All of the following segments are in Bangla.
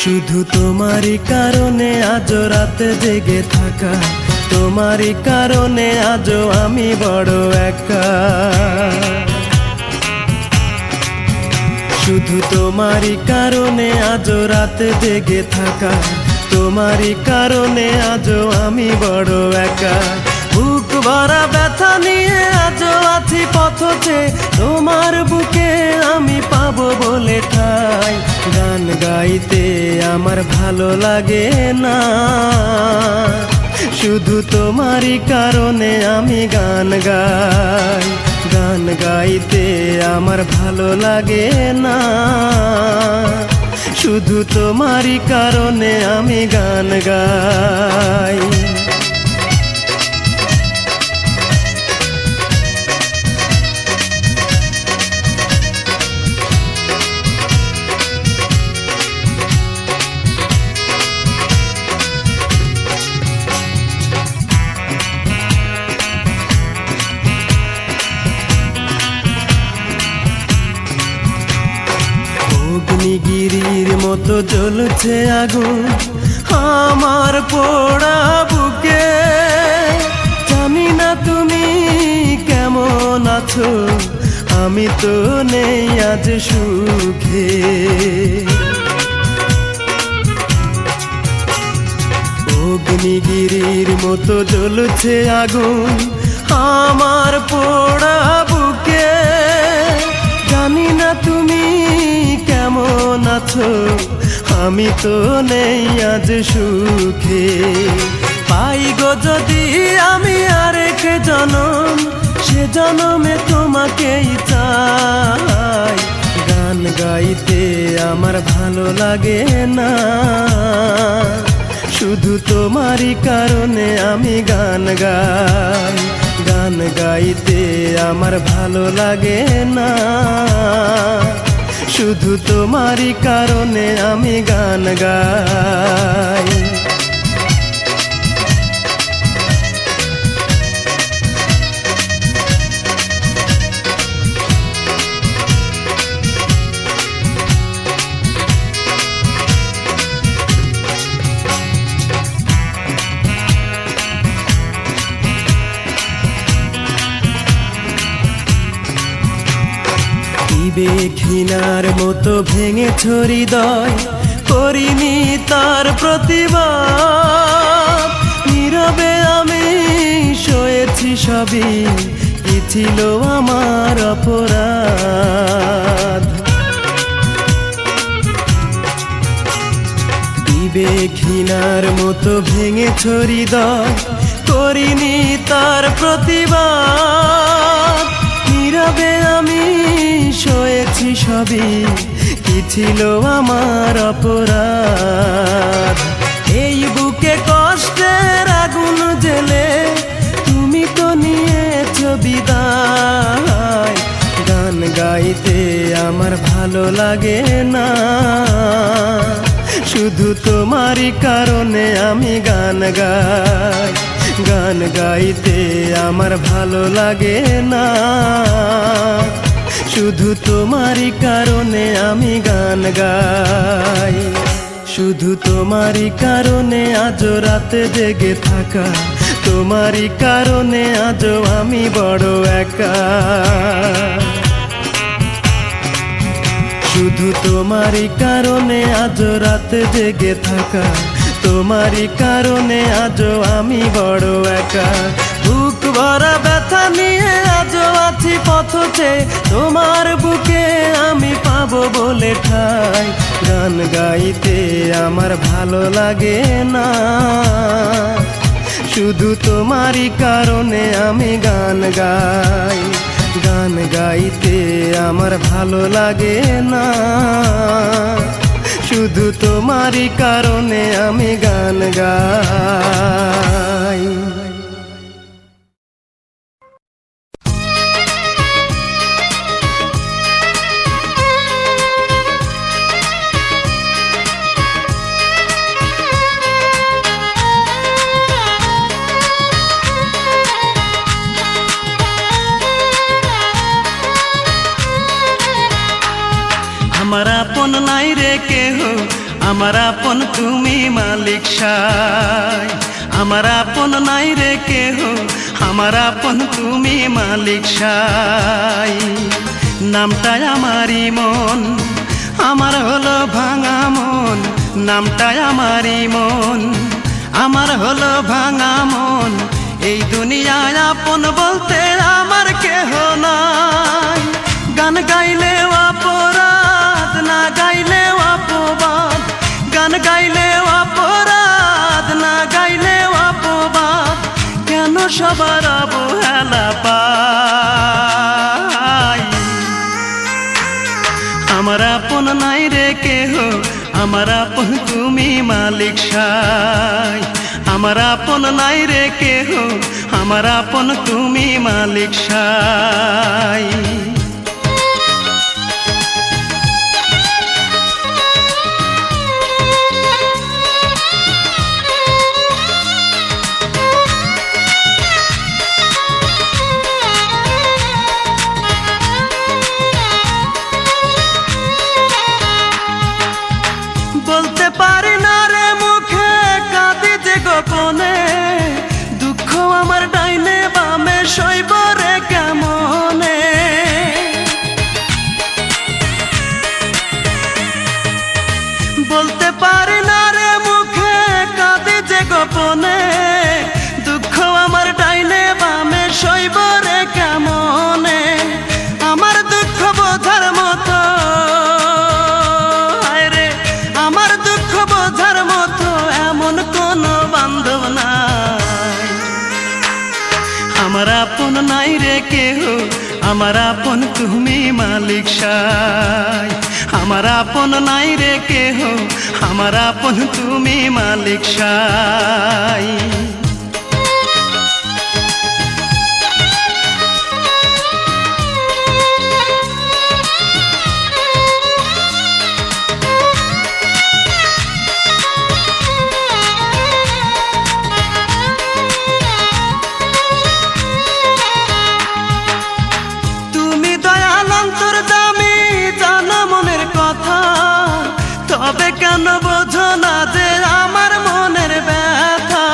শুধু তোমারই কারণে আজ রাতে জেগে থাকা, তোমারই কারণে আজও আমি বড় একা। শুধু তোমারই কারণে আজ রাতে জেগে থাকা, তোমারই কারণে আজও আমি বড় একা। বুক ভরা ব্যথা নিয়ে আজও আছি পথে, তোমার বুকে আমি পাবো বলে ঠাই। গান গাইতে আমার ভালো লাগে না, শুধু তোমারই কারণে আমি গান গাই। গান গাইতে আমার ভালো লাগে না, শুধু তোমারই কারণে আমি গান গাই। অগ্নিগিরির মতো জ্বলছে আগুন আমার পোড়া বুকে। জানি না তুমি কেমন আছো, আমি তো নেই আজ সুখে। অগ্নিগিরির মতো জ্বলছে আগুন আমার পোড়া বুকে। জানি না তুমি কেমন আছো, আমি তো নেই আজ সুখে। পাই গো যদি আমি আরেক জনম, সে জনমে তোমাকেই চাই। গান গাইতে আমার ভালো লাগে না, শুধু তোমারই কারণে আমি গান গাই। গান গাইতে আমার ভালো লাগে না, শুধু তোমারই কারণে আমি গান গাই। ঘৃণার মতো ভেঙেছ হৃদয়, করিনি তার প্রতিবাদ। নীরবে আমি সয়েছি সবই, কি ছিল আমার অপরাধ। ঘৃণার মতো ভেঙেছ হৃদয়, করিনি তার প্রতিবাদ। নীরবে আমি সয়েছি সবই, কি ছিল আমার অপরাধ। এই বুকে কষ্টের আগুন জেলে তুমি তো নিয়েছ বিদায়। গান গাইতে আমার ভালো লাগে না, শুধু তোমারই কারণে আমি গান গাই। গান গাইতে আমার ভালো লাগে না, শুধু তোমারই কারণে আমি গান গাই। শুধু তোমারই কারণে আজ রাতে জেগে থাকা, তোমারই কারণে আজও আমি বড় একা। শুধু তোমারই কারণে আজ রাতে জেগে থাকা, তোমারই কারণে আজও আমি বড় একা। বুক ভরা ব্যথা নিয়ে আজও আছি পথে, তোমার বুকে আমি পাবো বলে ঠাই। গান গাইতে আমার ভালো লাগে না, শুধু তোমারই কারণে আমি গান গাই। গান গাইতে আমার ভালো লাগে না, শুধু তোমারই কারণে আমি গান গাই। আমার আপন নাই রে কেহ, আমার আপন তুমি মালিক সাই, আমার আপন নাই রে কেহ, আমার আপন তুমি মালিক সাই। নামটাই আমারই মন, আমার হলো ভাঙা মন, নামটাই আমারই মন, আমার হলো ভাঙা মন। এই দুনিয়ায় আপন বলতে আমার কেহ নাই। গান গাইলেও অপরাধ, না গাইলেও অপবাদ, গান গাইলেও অপরাধ, না গাইলেও অপবাদ। কেন সবার অবহেলা পাই? আমার আপন নাই রে কেহ, আমার আপন তুমি মালিক সাই। আমার আপন নাই রে কেহ, আমার আপন তুমি মালিক সাই। বলতে পারি না রে মুখে, কাঁদি যে গোপনে, দুঃখ আমার ডাইনে বামে সইব রে কেমনে। বলতে পারি না রে মুখে, কাঁদি যে গোপনে, দুঃখ আমার ডাইনে বামে সইব রে কেমনে। আমার দুঃখ বোঝার মতো, আমার দুঃখ বোঝার মতো এমন কোনো বান্ধব নাই। আমার আপন নাই রে কেহ, আমার আপন তুমি মালিক সাই। আমার আপন নাই রে কেহ, আমার আপন তুমি মালিক সাই। তবে কেন বোঝো না যে আমার মনের ব্যথা?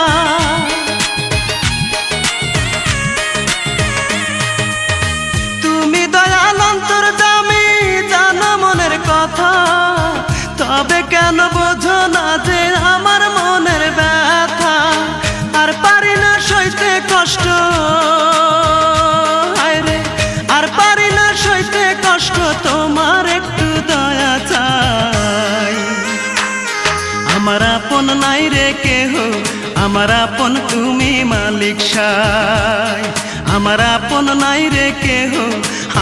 তুমি দয়াল অন্তর্যামী, জানো মনের কথা। তবে কেন বোঝো না যে আমার মনের ব্যথা? আর পারি না সইতে কষ্ট, হায়রে আর পারি না সইতে কষ্ট, তোমার একটু দয়া চাই। আমার আপন নাই রে কেহ, আমার আপন তুমি মালিক সাই। আমার আপন নাই রে কেহ,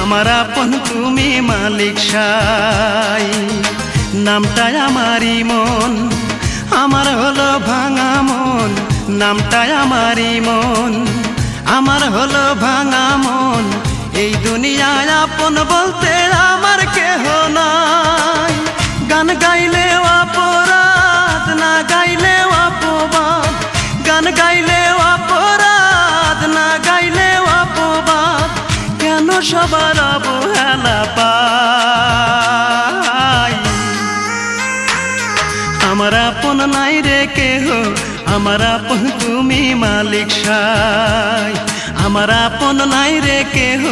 আমার আপন তুমি মালিক সাই। নামটাই আমারই মন, আমার হলো ভাঙা মন, নামটাই আমারই মন, আমার হলো ভাঙা মন। এই দুনিয়ায় আপন বলতে আমার কেহ নাই। গান গাইলেও অপরাধ, না গাইলেও অপবাদ, গান গাইলেও অপরাধ, না গাইলেও অপবাদ। কেন সবার অবহেলা পাই? আমার আপন নাই রে কেহ, আমার আপন তুমি মালিক সাই। আমার আপন নাই রে কেহ,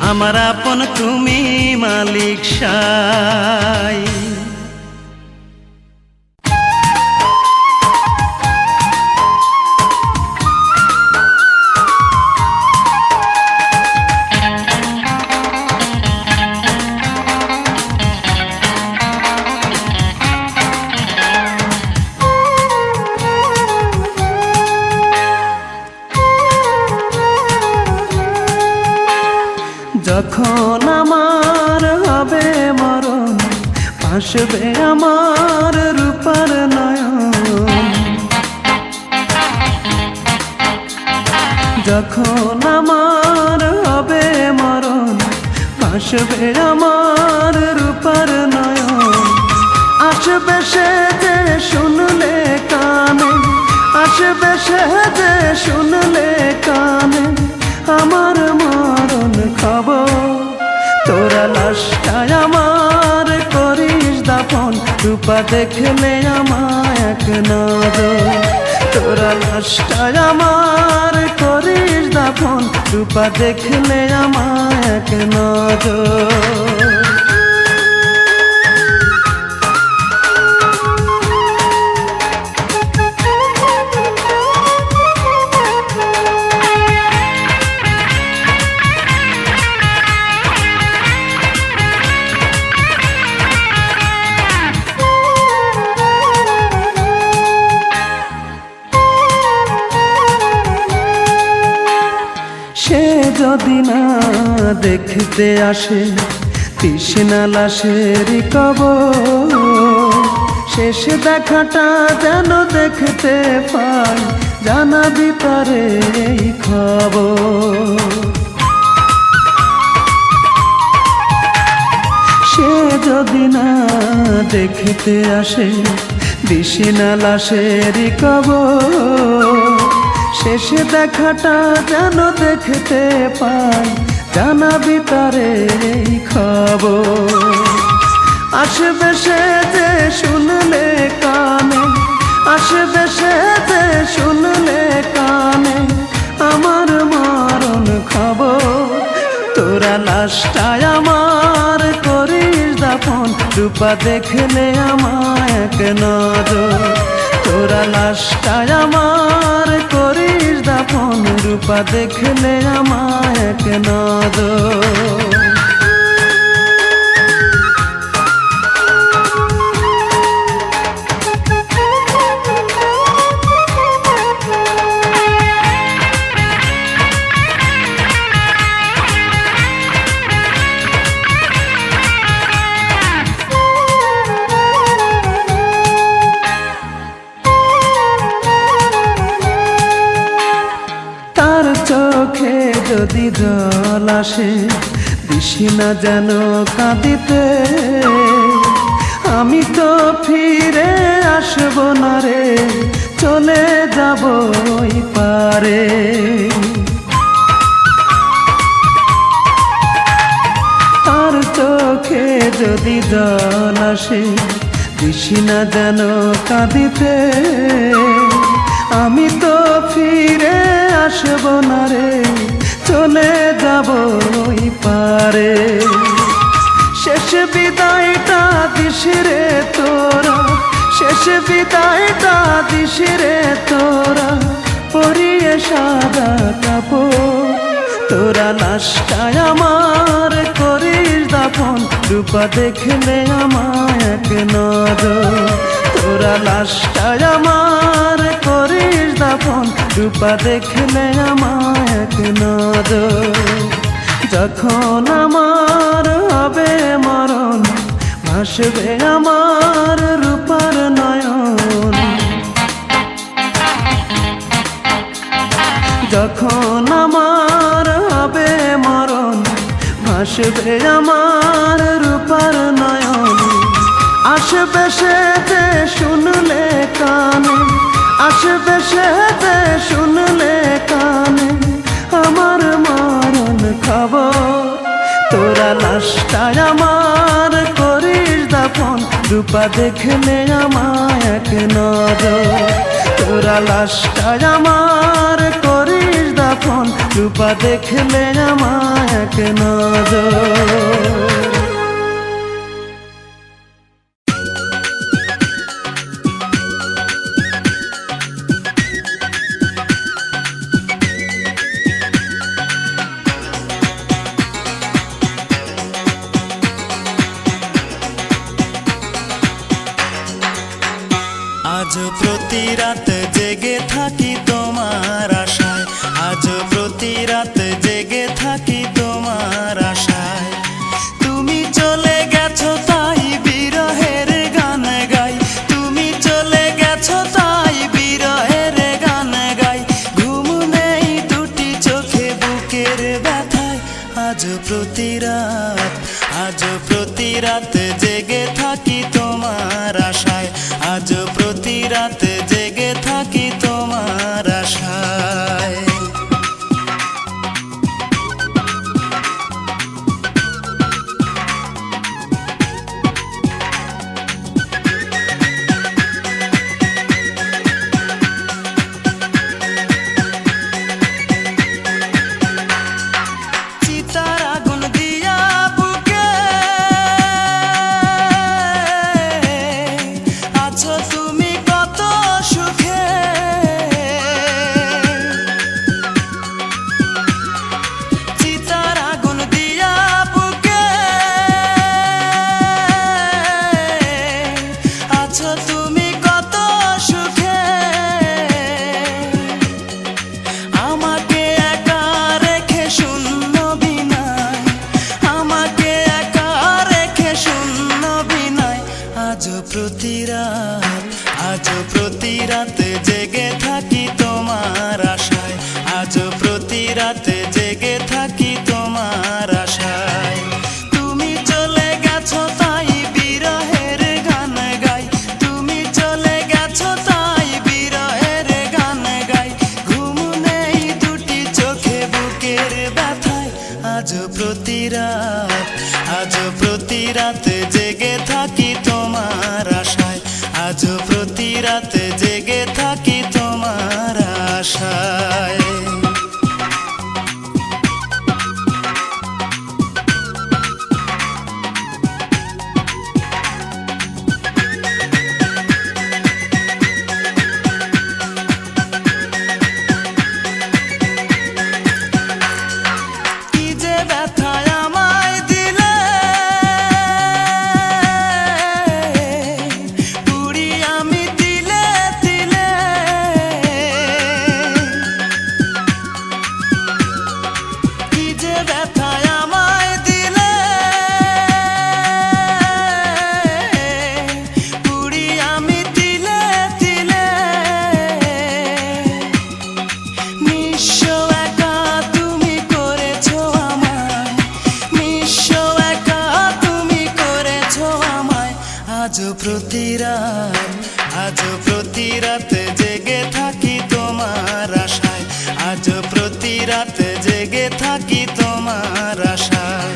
আমার আপন তুমি মালিক সাই। যখন আমার হবে মরণ, ভাসবে আমার রূপার নয়ন। যখন আমার হবে মরণ, ভাসবে আমার রূপার নয়ন। আসবে সে যে শুনলে কানে, আসবে সে যে শুনলে কানে আমার মরণ খবর। তোরা লাশটায় আমার করিস দাফন, রূপা দেখলে আমায় এক নজর, তোরা লাশটায় আমার করিস দাফন, রূপা দেখলে আমায় এক নজর। সে যদি না দেখতে আসে তৃষ্ণা লাশের কবর, শেষ দেখাটা যেন দেখতে পাই, জানাবি তারে এই খবর। সে যদি না দেখতে আসে তৃষ্ণা লাশের কবর, শেষ দেখাটা যেন দেখতে পাই, জানাবি তারে এই খবর। আসবে সে যে শুনলে কানে, আসবে সে যে শুনলে কানে আমার মরণ খবর, তোরা লাশটায় আমার করিস দাফন, রূপা দেখলে আমায় এক নজর, তোরা লাশটায় আমার করিস দাফন, রূপা দেখলে আমায় এক নজর। চোখে যদি জল আসে দিশি না যেন কাঁদিতে, আমি তো ফিরে আসবো না রে, চলে যাব ওই পারে। তার চোখে যদি জল আসে দিশি না যেন কাঁদিতে, আমি তো ফিরে আসব না রে, চলে যাব ওই পারে। শেষ বিদায়টা দিস রে তোরা, শেষ বিদায়টা দিস রে তোরা, পরিয়ে সাদা কাপড়, তোরা লাশটায় আমার করিস দাফন, রূপা দেখলে আমায় এক নজর, তোরা লাশটায় আমার করিস দাফন, রূপা দেখলে আমায় এক নজর। যখন আমার হবে মরণ ভাসবে আমার রূপার নয়ন, যখন আমার হবে মরণ ভাসবে আমার রূপার নয়ন। আসবে সে যে শুনলে কানে, আসবে সে যে শুনলে কানে আমার মরণ খবর, তোরা লাশটায় আমার করিস দাফন, রূপা দেখলে আমায় এক নজর, তোরা লাশটায় আমার করিস দাফন, রূপা দেখলে আমায় এক নজর। আজ প্রতি রাত জেগে থাকি তোমার আশায়, আজ প্রতি রাত জেগে থাকি তোমার আশায়। তুমি চলে গেছো তাই বিরহের গান গাই, তুমি চলে গেছো তাই বিরহের গান গাই। ঘুম নেই দুটি চোখে বুকের ব্যথায়, আজ প্রতি রাত, আজ প্রতি রাত জেগে থাকি তোমার আশায়, আজ প্রতি রাত জেগে থাকি তোমার আশায়। জেগে থাকি তোমার আশায়। তুমি চলে গেছো তাই বিরহের গান গাই, তুমি চলে গেছো তাই বিরহের গান গাই। ঘুম নেই দুটি চোখে বুকের ব্যথায়, আজ প্রতি রাত জেগে থাকি তোমার আশায়, আজ প্রতি রাত জেগে থাকি তোমার আশায়। কি যে ব্যথায় আমায় দিলে, পুরি আমি তিলে তিলে। কি যে ব্যথায় আমায় দিলে, পুরি আমি তিলে তিলে। নিঃস্ব একা তুমি করেছো আমায়, নিঃস্ব একা তুমি করেছো আমায়। আজ প্রতি রাত জেগে থাকি তোমার আশায়, আজ প্রতি রাত জেগে থাকি তোমার আশায়।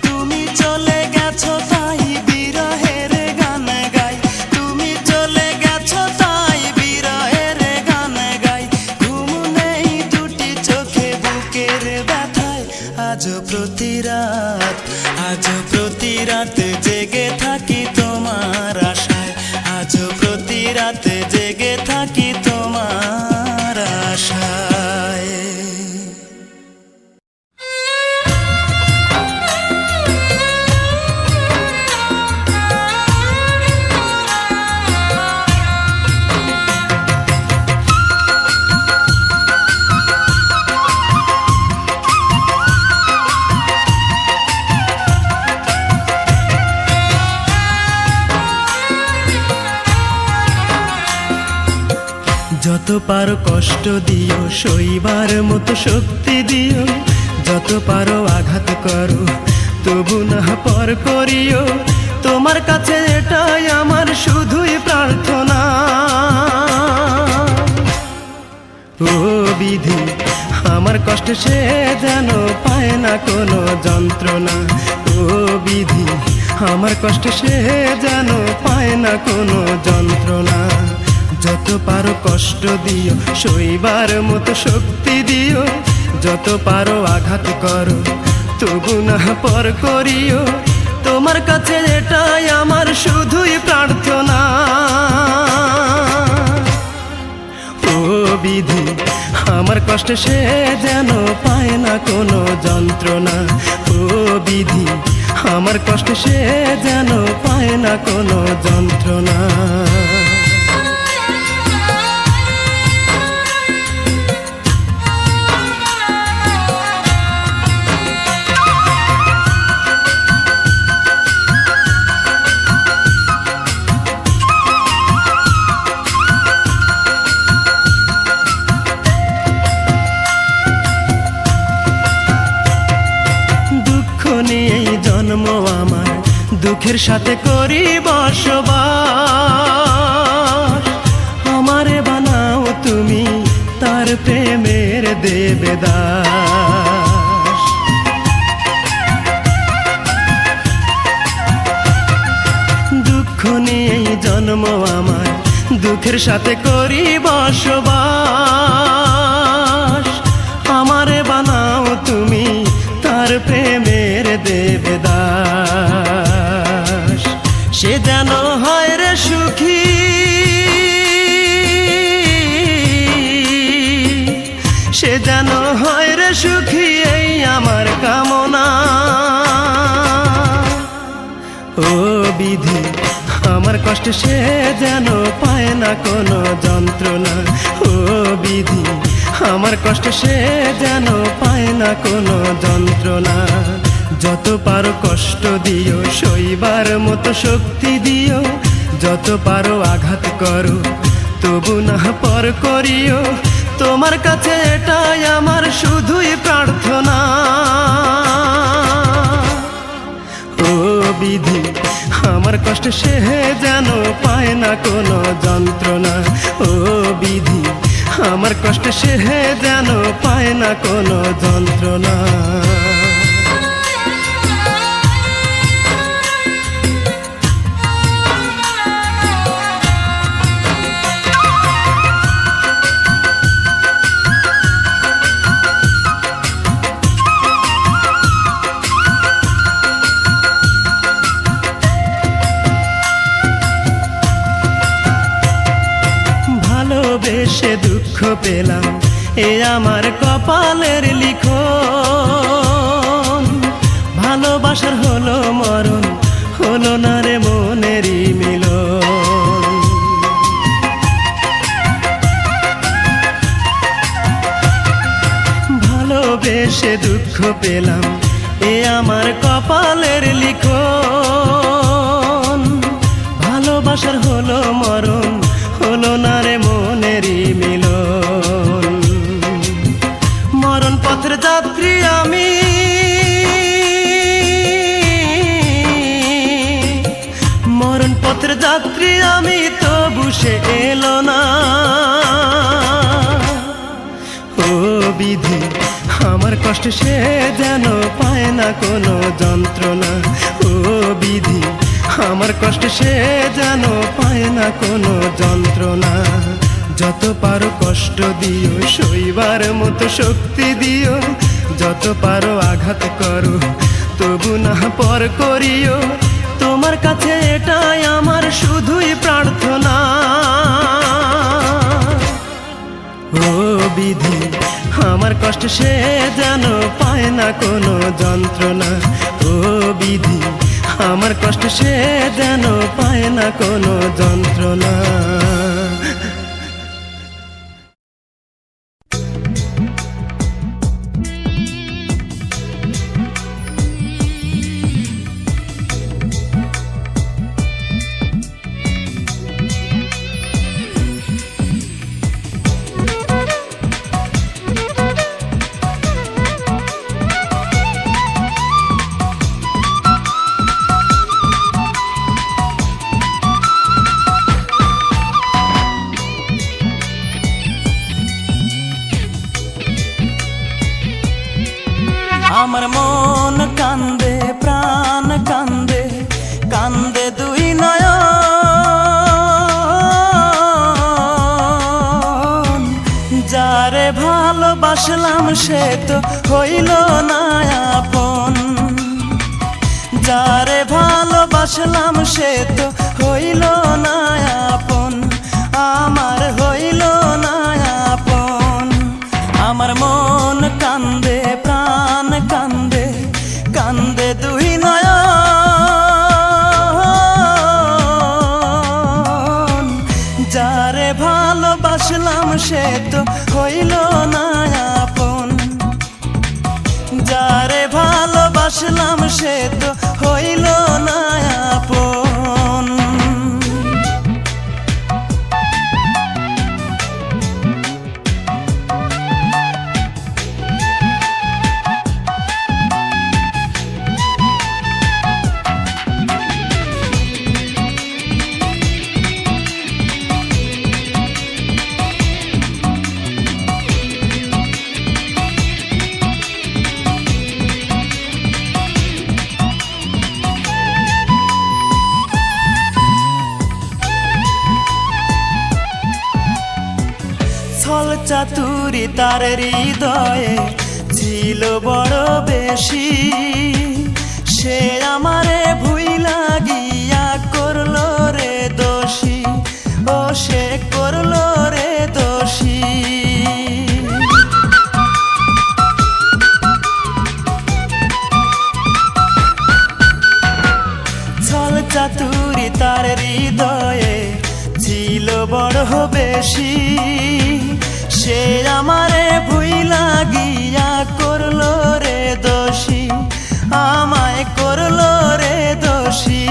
তুমি চলে গেছো তাই বিরহের গান গাই, তুমি চলে গেছো তাই বিরহের গান গাই। ঘুম নেই দুটি চোখে বুকের ব্যথায়, আজ প্রতি রাত জেগে থাকি তোমার আশায়, আজ প্রতি রাত জেগে থাকি তোমার আশায়। যত পারো কষ্ট দিও, সইবার মতো শক্তি দিও, যত পারো আঘাত করো, তবু না পর করিও। তোমার কাছে এটাই আমার শুধুই প্রার্থনা। ও বিধি, আমার কষ্ট সে যেন পায় না কোনো যন্ত্রণা। ও বিধি, আমার কষ্ট সে যেন পায় না কোনো যন্ত্রণা। যত পারো কষ্ট দিও, সইবার মতো শক্তি দিও, যত পারো আঘাত করো, তবু না পর করিও। তোমার কাছে এটাই আমার শুধুই প্রার্থনা। ও বিধি, আমার কষ্ট সে যেন পায় না কোনো যন্ত্রণা। ও বিধি, আমার কষ্ট সে যেন পায় না কোনো যন্ত্রণা। নিয়েই জন্ম আমার, দুঃখের সাথে করি বসবাস। আমারে বানাও তুমি তার প্রেমের দেবদাস। দুঃখ নিয়েই জন্ম আমার, দুঃখের সাথে করি বসবাস। আমারে বানাও তুমি তার প্রেমের দেবদাস। সে যেন হয় রে সুখী, সে যেন হয় রে সুখী, এই আমার কামনা। ও বিধি, আমার কষ্ট সে যেন পায় না কোনো যন্ত্রণা। ও বিধি, আমার কষ্ট সে যেন পায় না কোনো যন্ত্রণা। যত পারো কষ্ট দিও, সইবার মতো শক্তি দিও, যত পারো আঘাত করো, তবু না পর করিও। তোমার কাছে এটাই আমার শুধুই প্রার্থনা। ও বিধি আমার কষ্ট সে যেন পায় না কোনো যন্ত্রণা। ও বিধি আমার কষ্ট সে যেন পায় না কোনো যন্ত্রণা। ভালোবেসে দুঃখ পেলাম এ আমার কপালের লিখন। ভালোবাসার হলো মরণ, হলো না রে মনেরই মিলন। ভালোবেসে দুঃখ পেলাম এ আমার কপালের লিখন। ভালোবাসার হলো মরণ, হলো না রে মনেরই মিলন। মরণ পথের যাত্রী আমি, মরণ পথের যাত্রী আমি, তবু সে এলো না। ও বিধি আমার কষ্ট সে যেন পায় না কোনো যন্ত্রণা। ও বিধি আমার কষ্ট সে যেন পায় না কোনো যন্ত্রণা। যত পারো কষ্ট দিও, সইবার মতো শক্তি দিও। যত পারো আঘাত করো, তবু না পর করিও। তোমার কাছে এটাই আমার শুধুই প্রার্থনা। ও বিধি আমার কষ্ট সে যেন পায় না কোনো যন্ত্রণা। ও বিধি আমার কষ্ট সে যেন পায় না কোনো যন্ত্রণা। আমার মন কান্দে, প্রাণ কান্দে, কান্দে দুই নয়ন। যারে ভালোবাসলাম সে তো হইল না আপন। যারে ভালোবাসলাম সে তো হইল না আপন। আমার হইল না আপন। আমার মন কান্দে, প্রাণ কান্দে, কান্দে দুই নয়ন। যারে ভালোবাসলাম সে তো হইল না আপন। যারে ভালোবাসলাম সে তো হইল না আপন। ছল চাতুরি তার হৃদয়ে ছিল বড় বেশি। সে আমারে ভুইলা গিয়া করলো রে দোষী। ও সে করলো রে দোষী। ছল চাতুরি তার হৃদয়ে ছিল বড় বেশি। সে আমারে ভুইলা গিয়া করলো রে দোষী। আমায় করলো রে দোষী।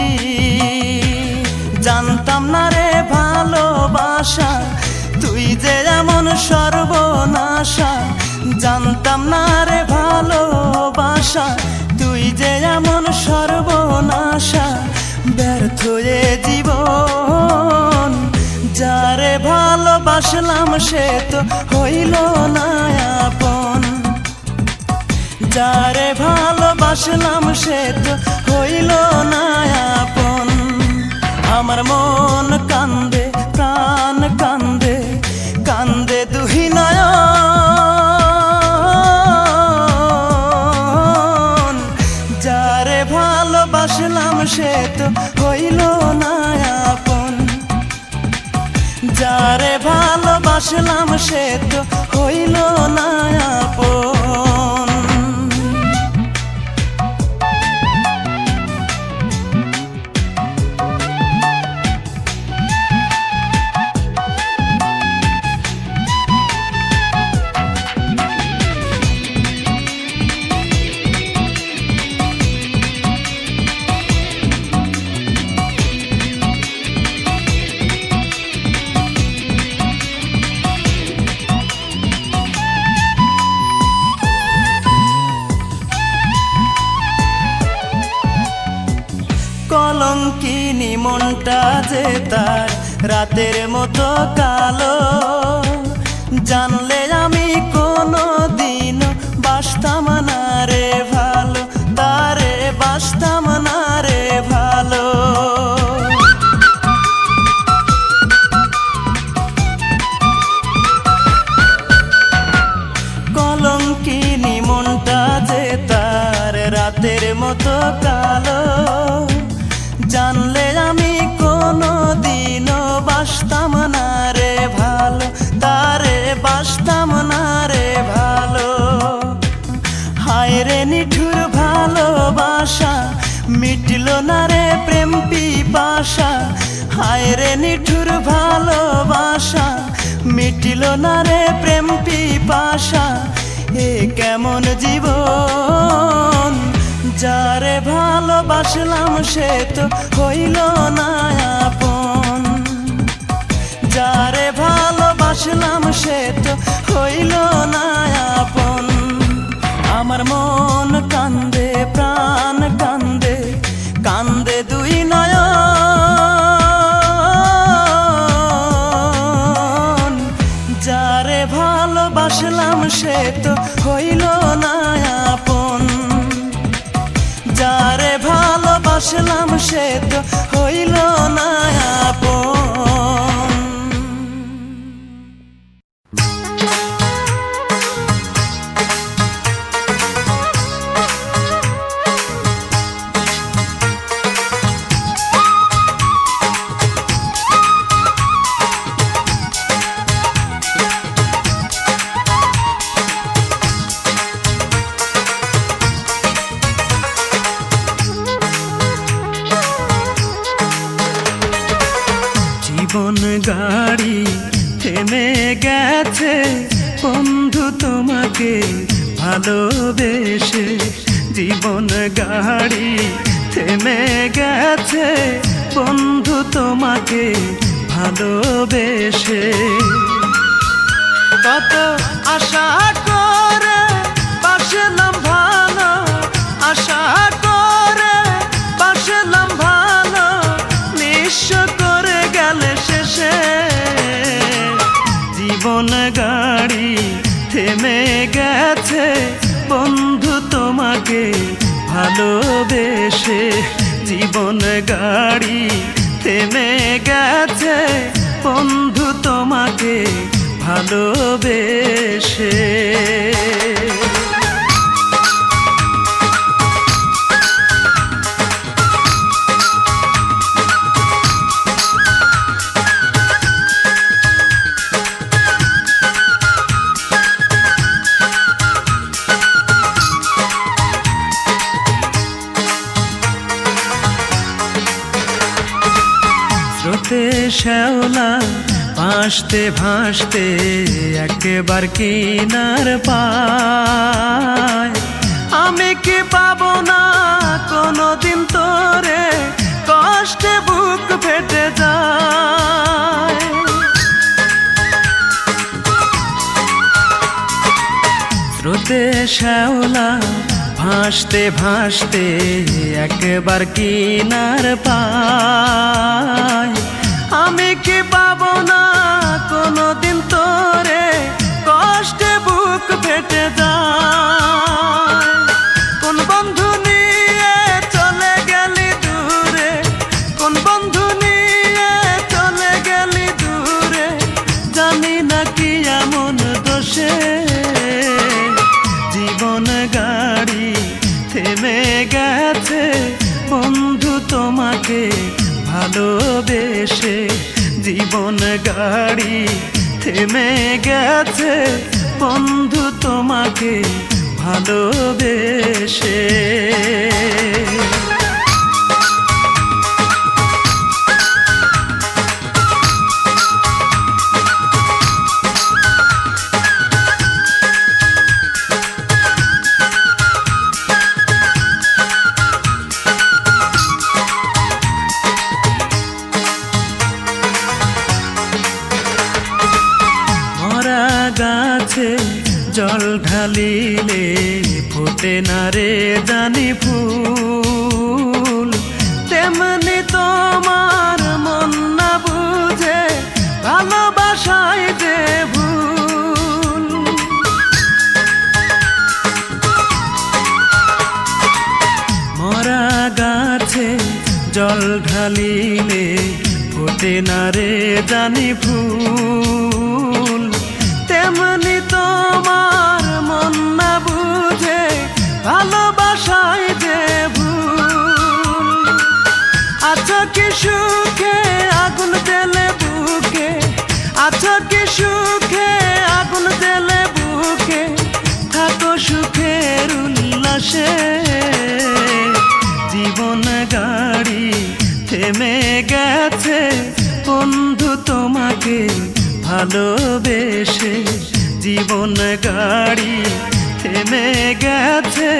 জানতাম না রে ভালোবাসা তুই যে এমন সর্বনাশ। আশা, জানতাম না রে ভালোবাসা, তুই যে এমন সর্বনাশা। ব্যর্থ এ জীবন, যারে ভালোবাসলাম সে তো হইল না আপন, যারে ভালোবাসলাম সে তো হইল না আপন। আমার মন কান্দে, প্রাণ কান্দে, কান্দে দুই নয়ন। যারে ভালোবাসলাম সে তো হইল না আপন, যারে ভালোবাসলাম সে তো হইল না আপন। কলঙ্কিনী মনটা যে তার রাতের মতো কালো, জানলে আমি কোনো দিন বাসতাম না রে ভালো, তারে বাসতাম না রে ভালো। কলঙ্কিনী মনটা যে তার রাতের মতো কালো, জানলে আমি কোনো দিনও বাসতাম না রে ভালো, তারে বাসতাম না রে ভালো। হায় রে নিঠুর ভালোবাসা, মিটল না রে প্রেম পিপাসা। হায় রে নিঠুর ভালোবাসা, মিটল না রে প্রেম পিপাসা। এ কেমন জীবন, যারে ভালোবাসলাম সে তো হইল না আপন, যারে ভালোবাসলাম সে তো হইল না আপন। আমার মন কান্দে, প্রাণ কান্দে, কান্দে দুই নয়ন। যারে ভালোবাসলাম সে তো হইল না আপন, যারে ভালোবাসলাম সে তো হইল না আপন। জীবন গাড়ি থেমে গেছে বন্ধু তোমাকে ভালোবেসে, জীবন গাড়ি থেমে গেছে বন্ধু তোমাকে ভালোবেসে। কত আশা করে বাসলাম ভালো, আশা করে বাসলাম ভালো, নিঃস্ব করে গেলে শেষে। জীবন গাড়ি থেমে গেছে বন্ধু তোমাকে ভালোবেসে, জীবন গাড়ি থেমে গেছে বন্ধু তোমাকে ভালোবেসে। স্রোতে শ্যাওলা ভাসতে ভাসতে একবার কিনার পায়, আমি কি পাবো না কোনোদিন তোরে, কষ্টে বুক ফেটে যায়। ফুলতে শ্যাওলা ভাসতে ভাসতে একবার কিনার পায়, আমি কি পাবো না কোনোদিন তোরে, কষ্টে বুক ফেটে যায়। কোন বন্ধু নিয়ে চলে গেলি দূরে, কোন বন্ধু নিয়ে চলে গেলি দূরে, জানি না কি এমন দোষে জীবন গাড়ি থেমে গেছে বন্ধু তোমাকে ভালোবেসে, জীবন গাড়ি থেমে গেছে বন্ধু তোমাকে ভালোবেসে। গাছে জল ঢালিলে ফোটে না রে জানি ফুল, তেমনি তোমার মন না বুঝে ভালোবাসায় যে ভুল। মরা গাছে জল ঢালিলে ফোটে না রে জানি ফুল, তেমনি তোমার মন না বুঝে ভালোবাসায় যে ভুল। আছো কি সুখে আগুন জ্বেলে বুকে, আছো কি সুখে আগুন জ্বেলে বুকে, থাকো সুখের উল্লাসে, জীবন গাড়ি থেমে গেছে বন্ধু তোমাকে ভালোবেসে, জীবন গাড়ি থেমে গেছে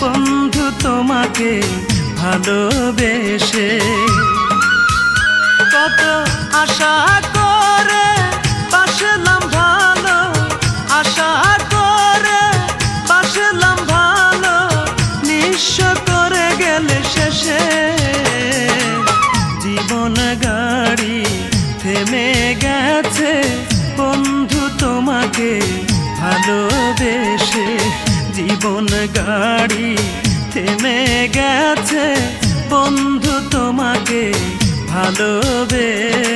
বন্ধু তোমাকে ভালোবেসে। কত আশা করে বাসলাম ভালো, আশা করে বাসলাম ভালো, নিঃস্ব করে গেলে শেষে জীবন গাড়ি থেমে গেছে বন্ধু তোমাকে ভালোবেসে, জীবন গাড়ি থেমে গেছে বন্ধু তোমাকে ভালোবেসে।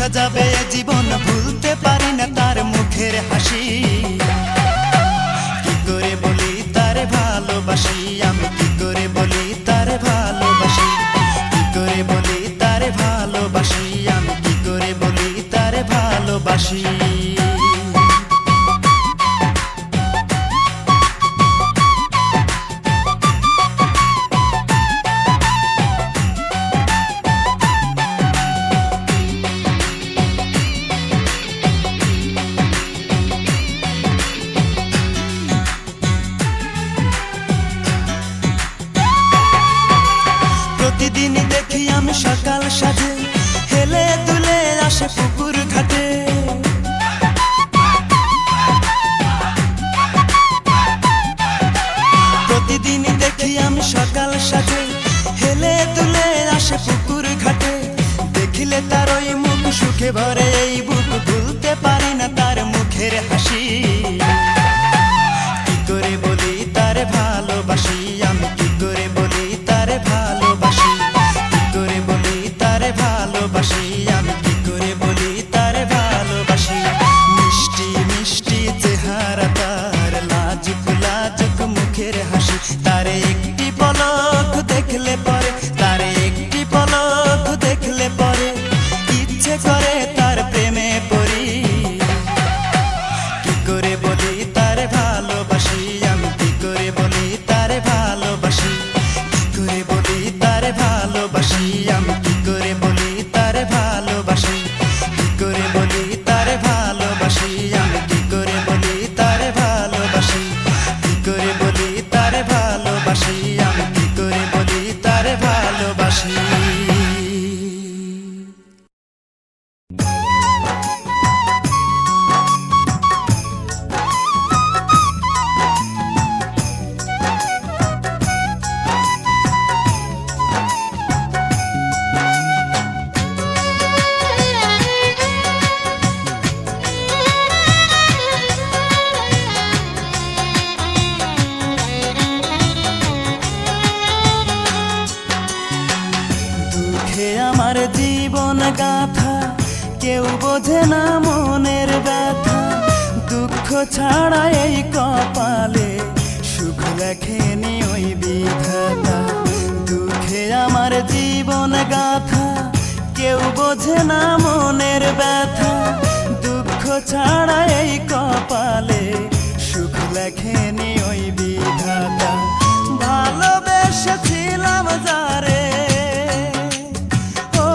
বৃথা যাবে এ জীবন, ভুলতে পারি না তার মুখের হাসি। কি করে বলি তারে ভালোবাসি, আমি কি করে বলি তারে ভালোবাসি, কি করে বলি তারে ভালোবাসি, আমি কি করে বলি তারে ভালোবাসি। প্রতিদিনই দেখি আমি সকাল সাজে হেলে দুলে আসে পুকুর ঘাটে। প্রতিদিনই দেখি আমি সকাল সাজে হেলে দুলে আসে পুকুর ঘাটে। দেখিলে তার ওই মুখ সুখে ভরে এই বুক, ভুলতে পারি না তার মুখের হাসি। কি করে বলি তারে ভালোবাসি, আমি কি করে বলি তারে ভালোবাসি, কি করে বলি তারে ভালোবাসি, আমি কি করে বলি তারে ভালোবাসি। মিষ্টি মিষ্টি চেহারা তার, লাজুক লাজুক মুখের হাসি। তারে একটি পলক দেখলে পরে, তারে একটি পলক দেখলে পরে ইচ্ছে করে তার প্রেমে পড়ি। কি করে বলি তারে ভালোবাসি, আমি কি করে বলি তারে ভালোবাসি, কি করে বলি তারে ভালোবাসি, আমি কি করে বলি তারে ভালোবাসি, কি করে বলি তারে ভালোবাসি, আমি কি করে বলি তারে ভালোবাসি, কি করে বলি তারে ভালোবাসি, আমি কি করে বলি তারে ভালোবাসি। দুঃখে আমার জীবন গাথা, কেউ বোঝে না মনের ব্যথা। দুঃখ ছাড়া এই কপালে সুখ লেখেনি ওই বিধাতা। দুঃখে আমার জীবন গাথা, কেউ বোঝে না মনের ব্যথা। দুঃখ ছাড়া এই কপালে সুখ লেখেনি ওই বিধাতা। ভালোবেসেছিলাম যারে, ও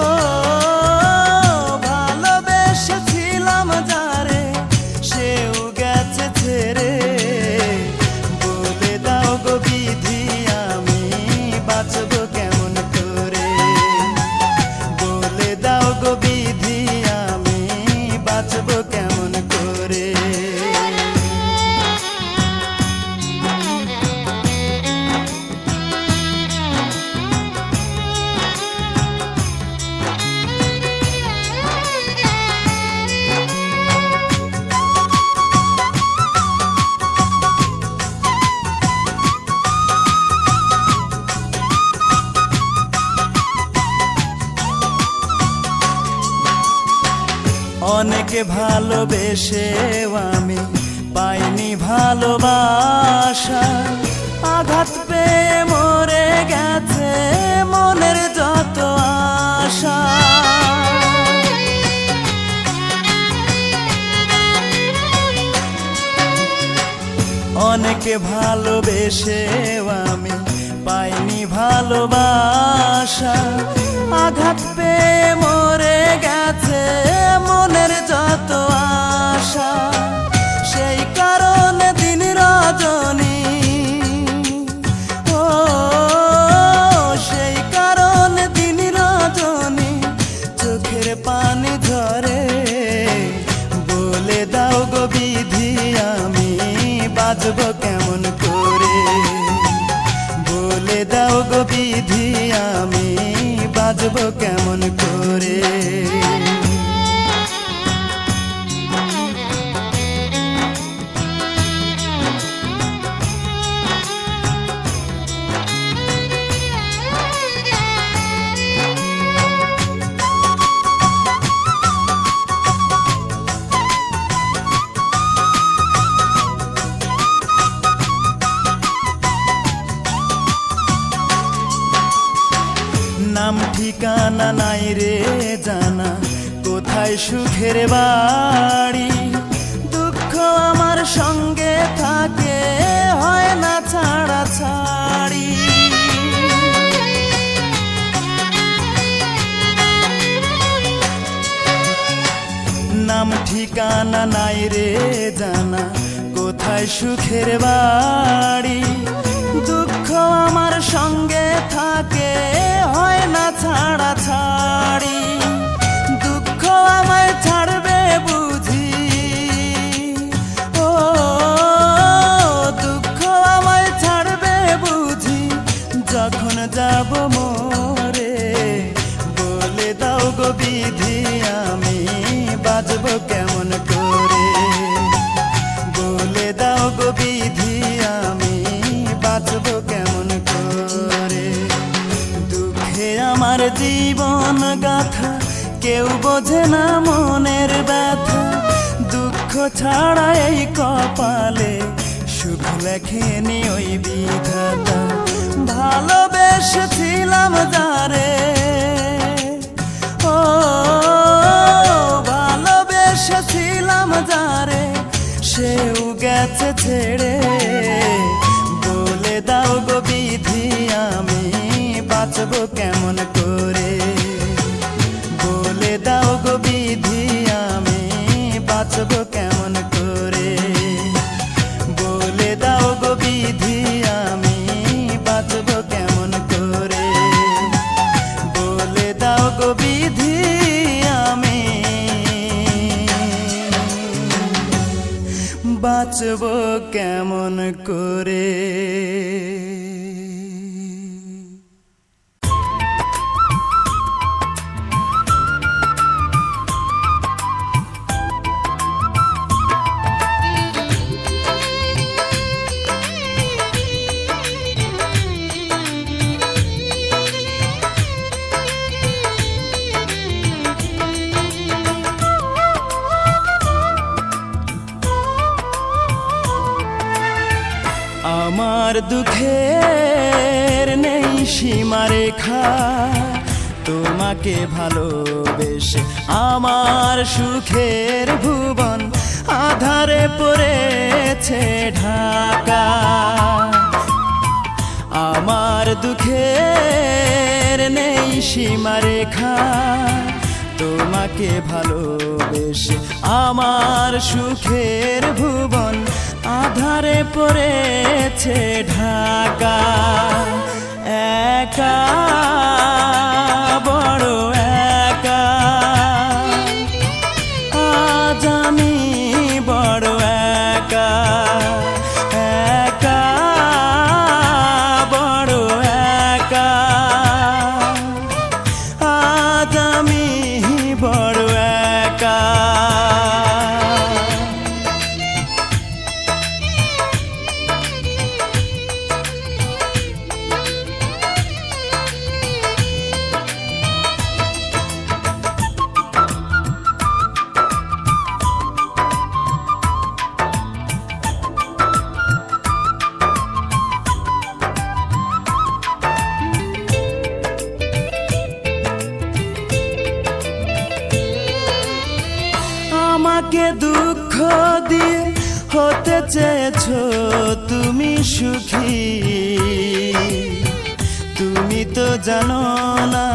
ভালোবেসেছিলাম যারে, সেও গেছে ছেড়ে। বলে দাও গো বিধি, আমি বাঁচব কেমন করে, বলে দাও গো বিধি, আমি বাঁচব কেমন করে। অনেকে ভালোবেসেও আমি পাইনি ভালোবাসা। আঘাত পেয়ে মরে গেছে মনের যত আশা। অনেকে ভালোবেসেও আমি পাইনি ভালোবাসা। আঘাত পেয়ে মরে গেছে মনের যত আশা। সেই কারণে দিন রজনী, ও সেই কারণে দিন রজনী চোখের পানি ঝরে। বলে দাও গো বিধি, আমি বাঁচব কেমন করে, বলে দাও গো বিধি, আমি বাঁচব কেমন করে। নাম ঠিকানা নাই রে জানা, কোথায় সুখের বাড়ি। দুঃখ আমার সঙ্গে থাকে, হয় না ছাড়া ছাড়ি। নাম ঠিকানা নাই রে জানা, কোথায় সুখের বাড়ি। দুঃখ আমার সঙ্গে থাকে, হয় না ছাড়া ছাড়ি। দুঃখ আমায় ছাড়বে বুঝি, ও দুঃখ আমায় ছাড়বে বুঝি, যখন যাব মোরে। বলে দাও গো বিধি, আমি বাজবো কেমন করে। বলে দাও গো বিধি, আমি বাঁচবো কেমন করে। দুঃখে আমার জীবন গাথা, কেউ বোঝে না মনের ব্যথা। দুঃখ ছাড়া এই কপালে, সুখ লেখেনি ওই বিধাতা। ভালোবেসেছিলাম যারে, ও ভালোবেসেছিলাম যারে, সেও গেছে ছেড়ে। বলে দাও গো বিধি, আমি বাঁচবো কেমন করে। বলে দাও গো বিধি, আমি বাঁচবো কেমন করে। বলে দাও গো বিধি, আমি বাঁচবো কেমন করে। বলে দাও গো বিধি, আমি বাঁচবো কেমন করে। আমার দুঃখের নেই সীমারেখা, তোমাকে ভালোবেসে আমার সুখের ভুবন আধারে পড়েছে ঢাকা। আমার দুঃখের নেই সীমারেখা, তোমাকে ভালোবেসে আমার সুখের ভুবন আধারে পড়েছে ঢাকা। একা বড় একা, আজ আমি বড় একা। একা বড় একা, আজ আমি বড় একা। আমাকে দুঃখ দিয়ে হতে চেয়েছো তুমি সুখী, তুমি তো জানো না